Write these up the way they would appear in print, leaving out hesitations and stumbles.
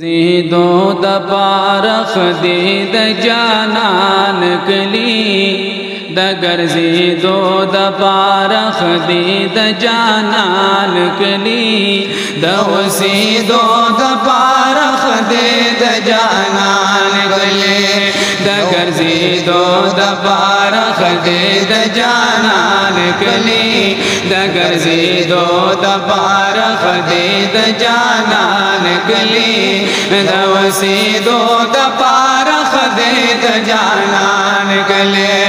زیدو د پارخ دی د جانان کلی د ګرځیدو د پارخ دی د جانان کلی د وسیدو د پارخ دی د جانان کلی د ګرځیدو د پارخ دی د جانان کلی د ګرځیدو د پارخ دی د جانان کلی د وسیدو د پارخ دی د جانان کلی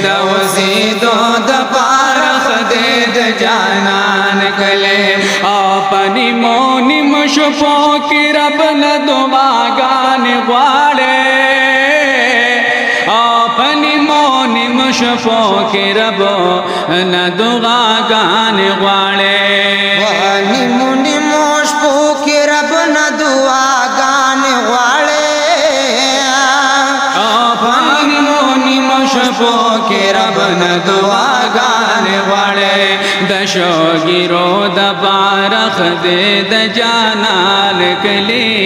د وسیدو د پارخ دی د جانان کلی اپنی مونی مشفو کی رب نه دعاګانې غواړي اپنی مونی مشفو کی رب نه دعاګانې غواړي اپنی مونی مشفو کی رب نه دعاګانې غواړي اپنی مونی مشفو کی رب نه دعاګانې غواړي د شوګیرو د پارخ دی د جانان کلی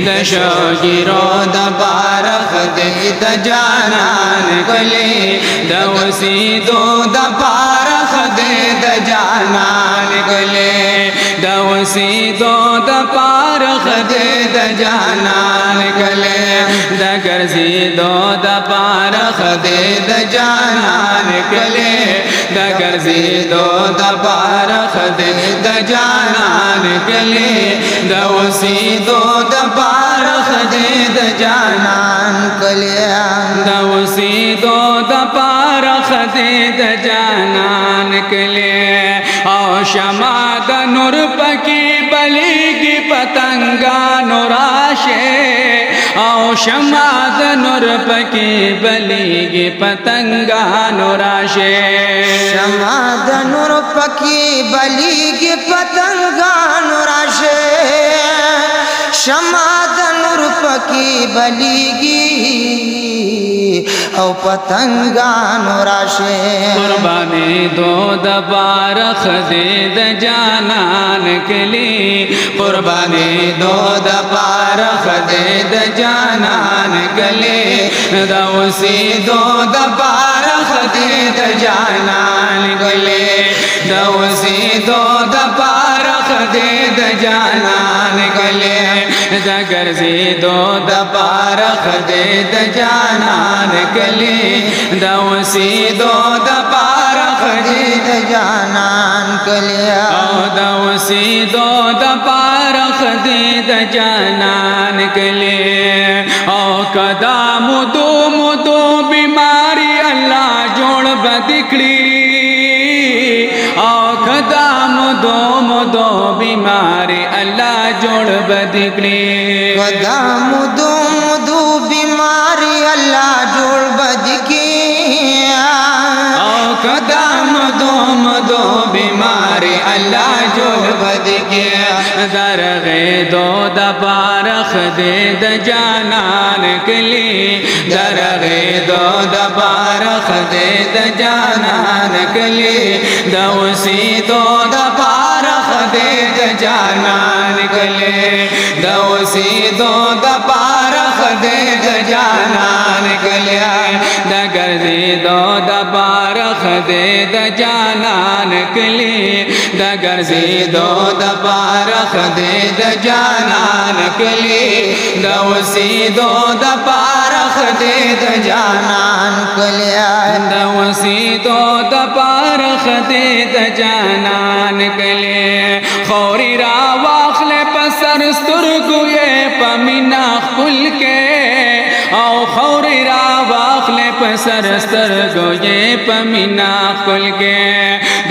د شوګیرو د پارخ دی د جانان کلی د وسیدو د پارخ دی د جانان کلی د وسیدو د پارخ دی د جانان کلی د ګرځیدو د پارخ دی د جانان کلی د ګرځیدو د پارخ دی د جانان کلی د وسیدو د پارخ دی د جانان کلی د وسیدو د پارخ دی د جانان کلی او شمع د نور پکی بلیږي پتنګانو راشه او شمع د نور پکی بلیږي پتنګانو راشه شمع د نور پکی بلیږي پتنګانو راشه شمع د نور پکی بلیږي او پتنګانو راشه قربانی دو د پارخ دی د جانان کلی قربانی دو د پارخ دی د جانان کلی د وسیدو د پارخ دی د جانان کلی د وسیدو د پارخ دی د جانان کلی د ګرځیدو د پارخ دی د جانان کلی د وسیدو د پارخ دی د جانان کلی او د وسیدو د پارخ دی د جانان کلی او کدا مدو بیماری الله جوړ بدکړي او کدا مدو بیماری الله جوړ بدکړي کدا مدو بیماری الله جوړ بدکړي او کدا مدو بیماری الله جوړ بدکړي درغه دو د پارخ دی د جانان کلی درغه دو د پارخ دی د جانان کلی د وسیدو د پارخ دی د جانان کلی د وسیدو د پارخ دی د جانان کلی د ګرځیدو د پارخ دی د جانان کلی د ګرځیدو د پارخ دی د جانان کلی د وسیدو د پارخ دی د جانان کلی د وسیدو د پارخ دی د جانان کلی خوري را واخله پسر سترګو یې پمینا خپل کې او خوري را واخله پسر سترګو یې پمینا خپل کې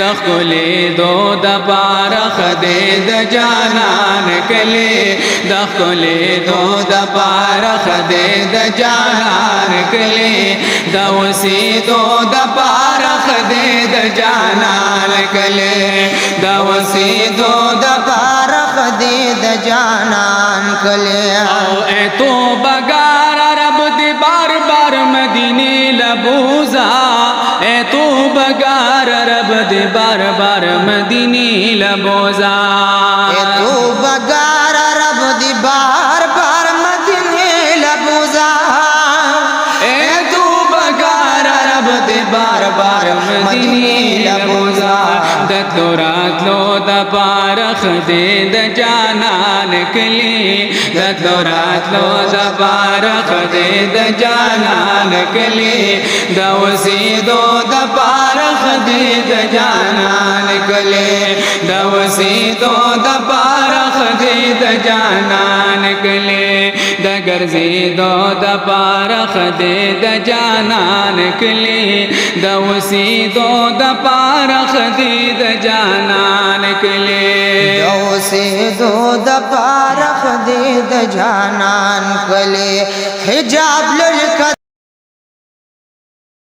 د خپلې دو د پارخ دی د جانان کلی د خپلې دو د پارخ دی د جانان کلی د وسیدو د پارخ دی د جانان کلی د وسیدو د پارخ دی د جانان کلی او اے تو بگار رب دی بار بار مدینے لبوزا اے تو بگار رب دی بار بار مدینے لبوزا اے تو بگار رب دی بار بار راتلو د پارخ دې د جانان کلی راتلو د پارخ دې د جانان کلی د وسیدو د پارخ دې د جانان کلی د وسیدو د پارخ دې د جانان کلی د ګرځېدو د پارخ دې د جانان کلی د وسیدو د پارخ دې د جانان کلی د اوسېدو د پارخ دې د جانان کلی حجاب لري